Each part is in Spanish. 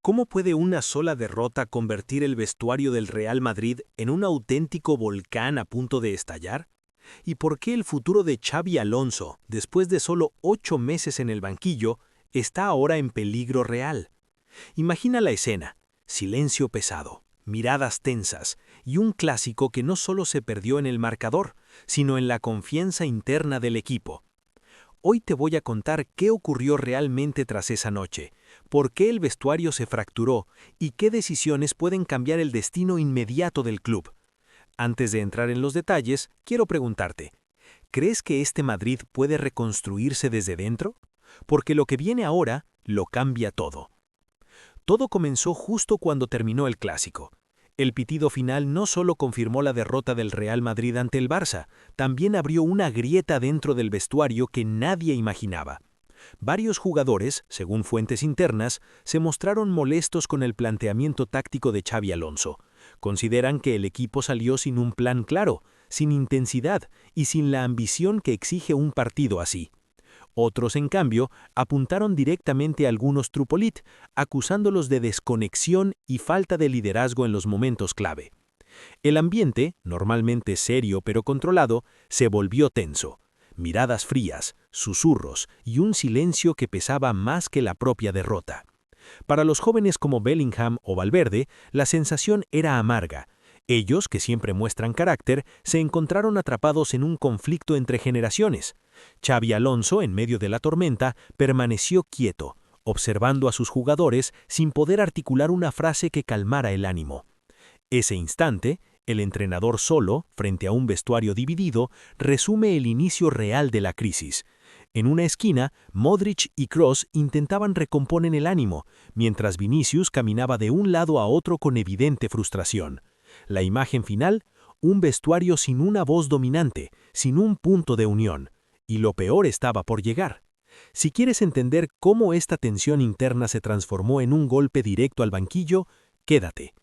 ¿Cómo puede una sola derrota convertir el vestuario del Real Madrid en un auténtico volcán a punto de estallar? ¿Y por qué el futuro de Xabi Alonso, después de solo 8 meses en el banquillo, está ahora en peligro real? Imagina la escena: silencio pesado, miradas tensas y un clásico que no solo se perdió en el marcador, sino en la confianza interna del equipo. Hoy te voy a contar qué ocurrió realmente tras esa noche, por qué el vestuario se fracturó y qué decisiones pueden cambiar el destino inmediato del club. Antes de entrar en los detalles, quiero preguntarte, ¿crees que este Madrid puede reconstruirse desde dentro? Porque lo que viene ahora lo cambia todo. Todo comenzó justo cuando terminó el clásico. El pitido final no solo confirmó la derrota del Real Madrid ante el Barça, también abrió una grieta dentro del vestuario que nadie imaginaba. Varios jugadores, según fuentes internas, se mostraron molestos con el planteamiento táctico de Xabi Alonso. Consideran que el equipo salió sin un plan claro, sin intensidad y sin la ambición que exige un partido así. Otros, en cambio, apuntaron directamente a algunos Trupolit, acusándolos de desconexión y falta de liderazgo en los momentos clave. El ambiente, normalmente serio pero controlado, se volvió tenso. Miradas frías, susurros y un silencio que pesaba más que la propia derrota. Para los jóvenes como Bellingham o Valverde, la sensación era amarga. Ellos, que siempre muestran carácter, se encontraron atrapados en un conflicto entre generaciones. Xabi Alonso, en medio de la tormenta, permaneció quieto, observando a sus jugadores sin poder articular una frase que calmara el ánimo. Ese instante, el entrenador solo, frente a un vestuario dividido, resume el inicio real de la crisis. En una esquina, Modric y Kroos intentaban recomponer el ánimo, mientras Vinicius caminaba de un lado a otro con evidente frustración. La imagen final: un vestuario sin una voz dominante, sin un punto de unión. Y lo peor estaba por llegar. Si quieres entender cómo esta tensión interna se transformó en un golpe directo al banquillo, quédate.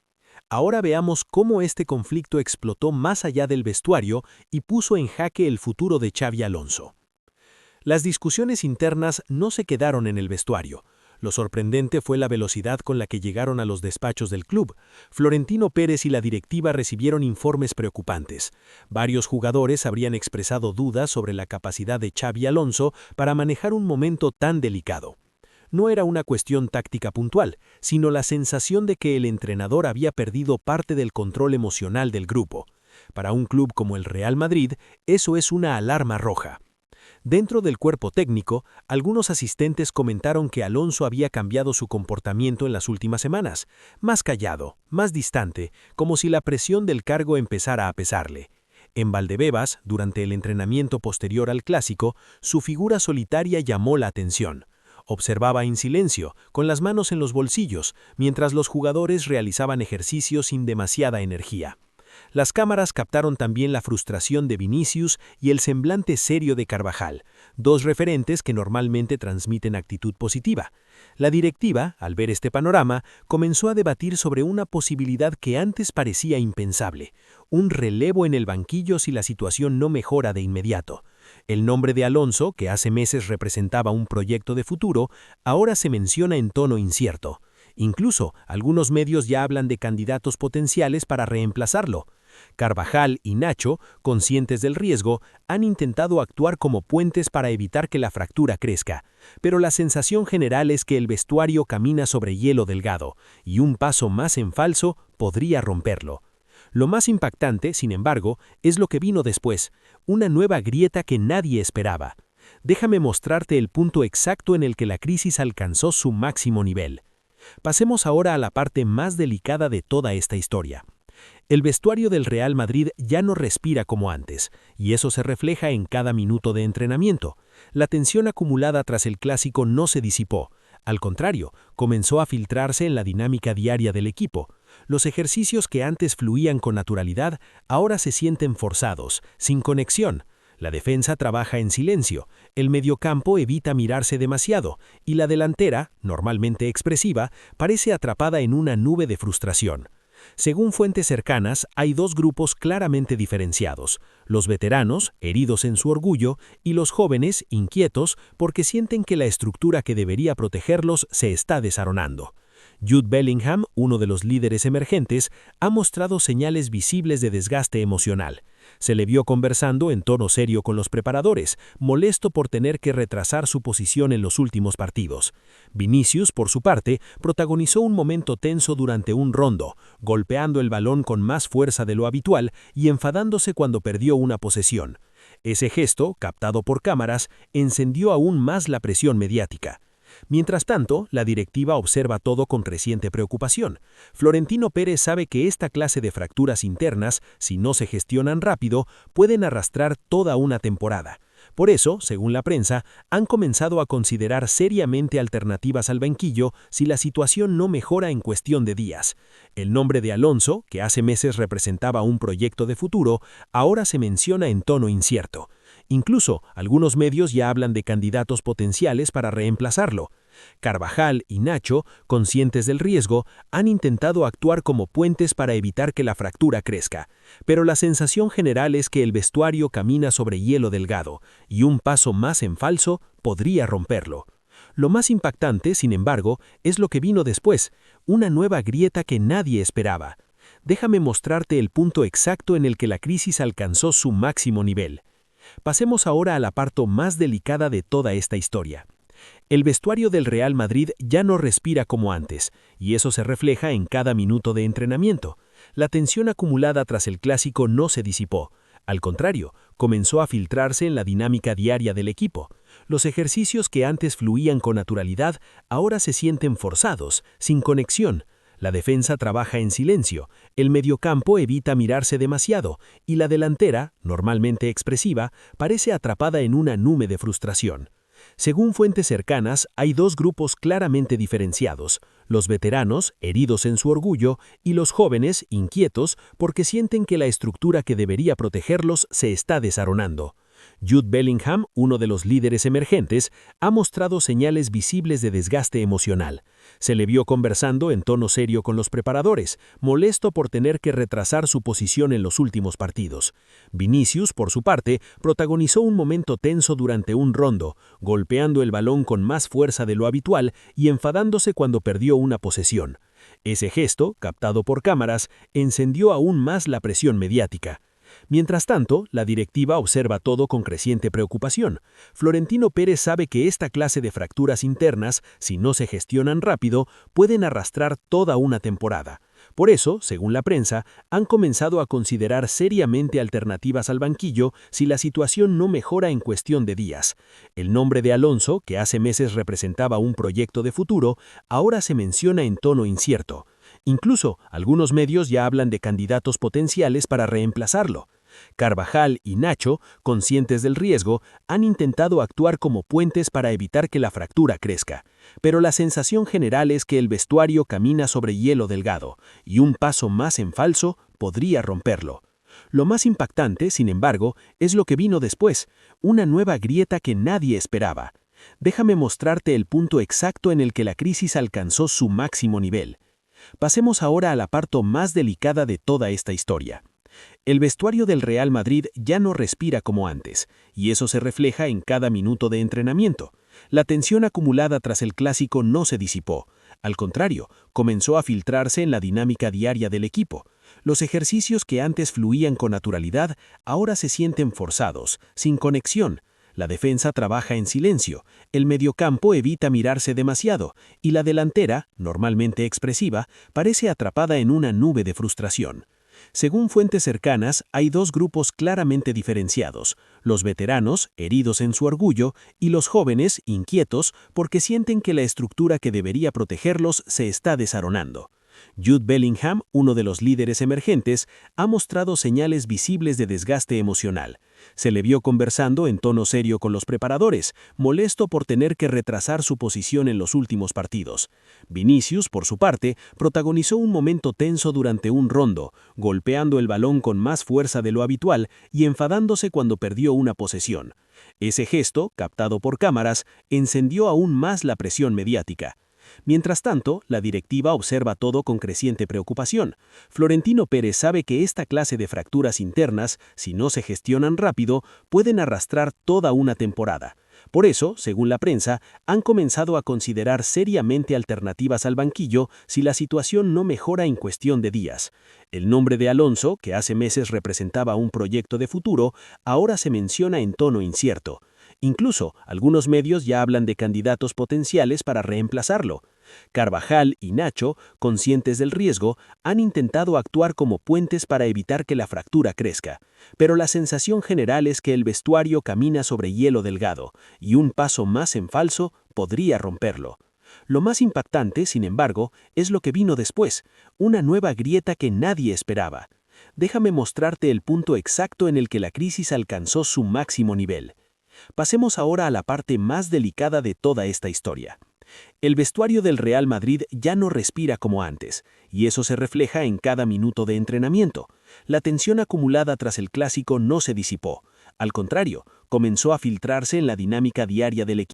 Ahora veamos cómo este conflicto explotó más allá del vestuario y puso en jaque el futuro de Xabi Alonso. Las discusiones internas no se quedaron en el vestuario. Lo sorprendente fue la velocidad con la que llegaron a los despachos del club. Florentino Pérez y la directiva recibieron informes preocupantes. Varios jugadores habrían expresado dudas sobre la capacidad de Xabi Alonso para manejar un momento tan delicado. No era una cuestión táctica puntual, sino la sensación de que el entrenador había perdido parte del control emocional del grupo. Para un club como el Real Madrid, eso es una alarma roja. Dentro del cuerpo técnico, algunos asistentes comentaron que Alonso había cambiado su comportamiento en las últimas semanas, más callado, más distante, como si la presión del cargo empezara a pesarle. En Valdebebas, durante el entrenamiento posterior al clásico, su figura solitaria llamó la atención. Observaba en silencio, con las manos en los bolsillos, mientras los jugadores realizaban ejercicios sin demasiada energía. Las cámaras captaron también la frustración de Vinicius y el semblante serio de Carvajal, dos referentes que normalmente transmiten actitud positiva. La directiva, al ver este panorama, comenzó a debatir sobre una posibilidad que antes parecía impensable: un relevo en el banquillo si la situación no mejora de inmediato. El nombre de Alonso, que hace meses representaba un proyecto de futuro, ahora se menciona en tono incierto. Incluso, algunos medios ya hablan de candidatos potenciales para reemplazarlo. Carvajal y Nacho, conscientes del riesgo, han intentado actuar como puentes para evitar que la fractura crezca, pero la sensación general es que el vestuario camina sobre hielo delgado, y un paso más en falso podría romperlo. Lo más impactante, sin embargo, es lo que vino después: una nueva grieta que nadie esperaba. Déjame mostrarte el punto exacto en el que la crisis alcanzó su máximo nivel. Pasemos ahora a la parte más delicada de toda esta historia. El vestuario del Real Madrid ya no respira como antes, y eso se refleja en cada minuto de entrenamiento. La tensión acumulada tras el clásico no se disipó. Al contrario, comenzó a filtrarse en la dinámica diaria del equipo. Los ejercicios que antes fluían con naturalidad ahora se sienten forzados, sin conexión. La defensa trabaja en silencio, el mediocampo evita mirarse demasiado, y la delantera, normalmente expresiva, parece atrapada en una nube de frustración. Según fuentes cercanas, hay dos grupos claramente diferenciados: los veteranos, heridos en su orgullo, y los jóvenes, inquietos, porque sienten que la estructura que debería protegerlos se está desmoronando. Jude Bellingham, uno de los líderes emergentes, ha mostrado señales visibles de desgaste emocional. Se le vio conversando en tono serio con los preparadores, molesto por tener que retrasar su posición en los últimos partidos. Vinicius, por su parte, protagonizó un momento tenso durante un rondo, golpeando el balón con más fuerza de lo habitual y enfadándose cuando perdió una posesión. Ese gesto, captado por cámaras, encendió aún más la presión mediática. Mientras tanto, la directiva observa todo con creciente preocupación. Florentino Pérez sabe que esta clase de fracturas internas, si no se gestionan rápido, pueden arrastrar toda una temporada. Por eso, según la prensa, han comenzado a considerar seriamente alternativas al banquillo si la situación no mejora en cuestión de días. El nombre de Alonso, que hace meses representaba un proyecto de futuro, ahora se menciona en tono incierto. Incluso, algunos medios ya hablan de candidatos potenciales para reemplazarlo. Carvajal y Nacho, conscientes del riesgo, han intentado actuar como puentes para evitar que la fractura crezca. Pero la sensación general es que el vestuario camina sobre hielo delgado, y un paso más en falso podría romperlo. Lo más impactante, sin embargo, es lo que vino después, una nueva grieta que nadie esperaba. Déjame mostrarte el punto exacto en el que la crisis alcanzó su máximo nivel. Pasemos ahora a la parte más delicada de toda esta historia. El vestuario del Real Madrid ya no respira como antes, y eso se refleja en cada minuto de entrenamiento. La tensión acumulada tras el clásico no se disipó. Al contrario, comenzó a filtrarse en la dinámica diaria del equipo. Los ejercicios que antes fluían con naturalidad ahora se sienten forzados, sin conexión. La defensa trabaja en silencio, el mediocampo evita mirarse demasiado y la delantera, normalmente expresiva, parece atrapada en una nube de frustración. Según fuentes cercanas, hay dos grupos claramente diferenciados, los veteranos, heridos en su orgullo, y los jóvenes, inquietos, porque sienten que la estructura que debería protegerlos se está desmoronando. Jude Bellingham, uno de los líderes emergentes, ha mostrado señales visibles de desgaste emocional. Se le vio conversando en tono serio con los preparadores, molesto por tener que retrasar su posición en los últimos partidos. Vinicius, por su parte, protagonizó un momento tenso durante un rondo, golpeando el balón con más fuerza de lo habitual y enfadándose cuando perdió una posesión. Ese gesto, captado por cámaras, encendió aún más la presión mediática. Mientras tanto, la directiva observa todo con creciente preocupación. Florentino Pérez sabe que esta clase de fracturas internas, si no se gestionan rápido, pueden arrastrar toda una temporada. Por eso, según la prensa, han comenzado a considerar seriamente alternativas al banquillo si la situación no mejora en cuestión de días. El nombre de Alonso, que hace meses representaba un proyecto de futuro, ahora se menciona en tono incierto. Incluso, algunos medios ya hablan de candidatos potenciales para reemplazarlo. Carvajal y Nacho, conscientes del riesgo, han intentado actuar como puentes para evitar que la fractura crezca. Pero la sensación general es que el vestuario camina sobre hielo delgado, y un paso más en falso podría romperlo. Lo más impactante, sin embargo, es lo que vino después, una nueva grieta que nadie esperaba. Déjame mostrarte el punto exacto en el que la crisis alcanzó su máximo nivel. Pasemos ahora a la parte más delicada de toda esta historia. El vestuario del Real Madrid ya no respira como antes, y eso se refleja en cada minuto de entrenamiento. La tensión acumulada tras el clásico no se disipó. Al contrario, comenzó a filtrarse en la dinámica diaria del equipo. Los ejercicios que antes fluían con naturalidad ahora se sienten forzados, sin conexión. La defensa trabaja en silencio, el mediocampo evita mirarse demasiado y la delantera, normalmente expresiva, parece atrapada en una nube de frustración. Según fuentes cercanas, hay dos grupos claramente diferenciados, los veteranos, heridos en su orgullo, y los jóvenes, inquietos, porque sienten que la estructura que debería protegerlos se está desmoronando. Jude Bellingham, uno de los líderes emergentes, ha mostrado señales visibles de desgaste emocional. Se le vio conversando en tono serio con los preparadores, molesto por tener que retrasar su posición en los últimos partidos. Vinicius, por su parte, protagonizó un momento tenso durante un rondo, golpeando el balón con más fuerza de lo habitual y enfadándose cuando perdió una posesión. Ese gesto, captado por cámaras, encendió aún más la presión mediática. Mientras tanto, la directiva observa todo con creciente preocupación. Florentino Pérez sabe que esta clase de fracturas internas, si no se gestionan rápido, pueden arrastrar toda una temporada. Por eso, según la prensa, han comenzado a considerar seriamente alternativas al banquillo si la situación no mejora en cuestión de días. El nombre de Alonso, que hace meses representaba un proyecto de futuro, ahora se menciona en tono incierto. Incluso, algunos medios ya hablan de candidatos potenciales para reemplazarlo. Carvajal y Nacho, conscientes del riesgo, han intentado actuar como puentes para evitar que la fractura crezca. Pero la sensación general es que el vestuario camina sobre hielo delgado, y un paso más en falso podría romperlo. Lo más impactante, sin embargo, es lo que vino después, una nueva grieta que nadie esperaba. Déjame mostrarte el punto exacto en el que la crisis alcanzó su máximo nivel. Pasemos ahora a la parte más delicada de toda esta historia. El vestuario del Real Madrid ya no respira como antes, y eso se refleja en cada minuto de entrenamiento. La tensión acumulada tras el clásico no se disipó. Al contrario, comenzó a filtrarse en la dinámica diaria del equipo.